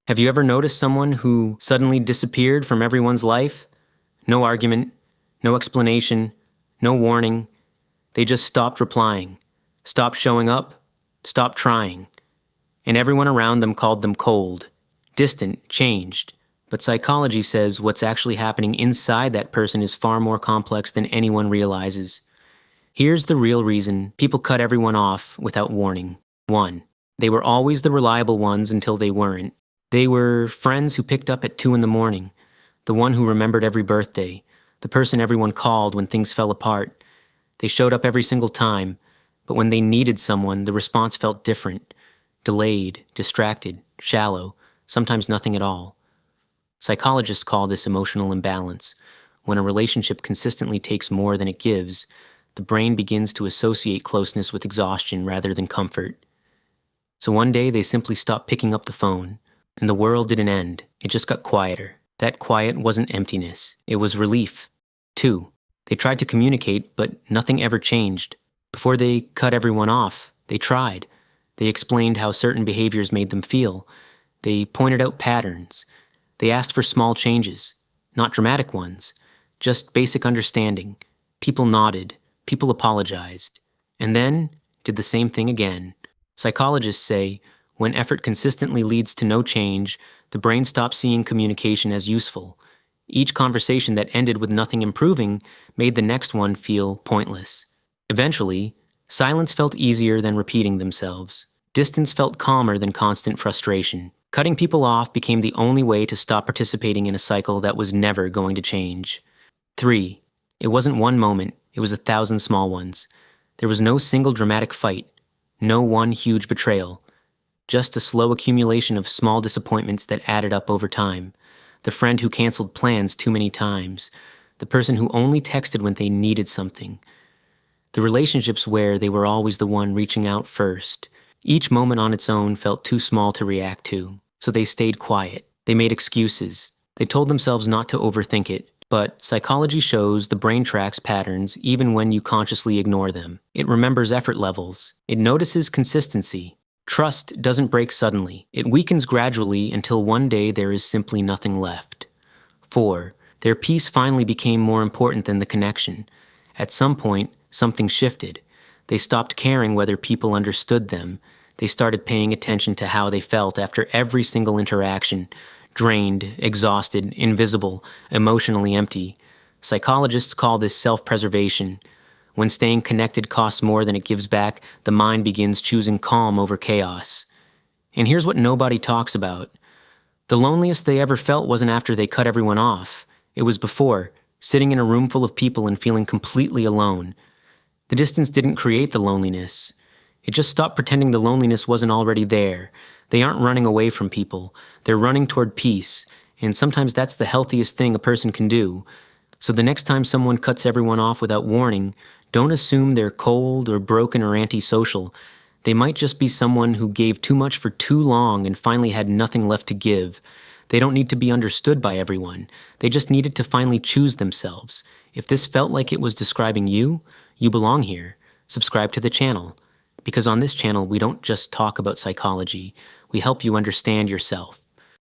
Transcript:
Have you ever noticed someone who suddenly disappeared from everyone's life? No argument, no explanation, no warning. They just stopped replying, stopped showing up, stopped trying. And everyone around them called them cold, distant, changed. But psychology says what's actually happening inside that person is far more complex than anyone realizes. Here's the real reason people cut everyone off without warning. 1. They were always the reliable ones until they weren't. They were friends who picked up at 2 in the morning, the one who remembered every birthday, the person everyone called when things fell apart. They showed up every single time, but when they needed someone, the response felt different, delayed, distracted, shallow, sometimes nothing at all. Psychologists call this emotional imbalance. When a relationship consistently takes more than it gives, the brain begins to associate closeness with exhaustion rather than comfort. So one day they simply stopped picking up the phone, and the world didn't end. It just got quieter. That quiet wasn't emptiness. It was relief. 2. They tried to communicate, but nothing ever changed. Before they cut everyone off, they tried. They explained how certain behaviors made them feel. They pointed out patterns. They asked for small changes, not dramatic ones, just basic understanding. People nodded. People apologized. And then did the same thing again. Psychologists say, when effort consistently leads to no change, the brain stops seeing communication as useful. Each conversation that ended with nothing improving made the next one feel pointless. Eventually, silence felt easier than repeating themselves. Distance felt calmer than constant frustration. Cutting people off became the only way to stop participating in a cycle that was never going to change. 3. It wasn't one moment, it was 1,000 small ones. There was no single dramatic fight, no one huge betrayal. Just a slow accumulation of small disappointments that added up over time. The friend who canceled plans too many times. The person who only texted when they needed something. The relationships where they were always the one reaching out first. Each moment on its own felt too small to react to, so they stayed quiet. They made excuses. They told themselves not to overthink it. But psychology shows the brain tracks patterns even when you consciously ignore them. It remembers effort levels. It notices consistency. Trust doesn't break suddenly. It weakens gradually until one day there is simply nothing left. 4. Their peace finally became more important than the connection. At some point, something shifted. They stopped caring whether people understood them. They started paying attention to how they felt after every single interaction. Drained, exhausted, invisible, emotionally empty. Psychologists call this self-preservation. When staying connected costs more than it gives back, the mind begins choosing calm over chaos. And here's what nobody talks about. The loneliest they ever felt wasn't after they cut everyone off. It was before, sitting in a room full of people and feeling completely alone. The distance didn't create the loneliness. It just stopped pretending the loneliness wasn't already there. They aren't running away from people. They're running toward peace, and sometimes that's the healthiest thing a person can do. So the next time someone cuts everyone off without warning, don't assume they're cold or broken or antisocial. They might just be someone who gave too much for too long and finally had nothing left to give. They don't need to be understood by everyone. They just needed to finally choose themselves. If this felt like it was describing you, you belong here. Subscribe to the channel. Because on this channel, we don't just talk about psychology. We help you understand yourself.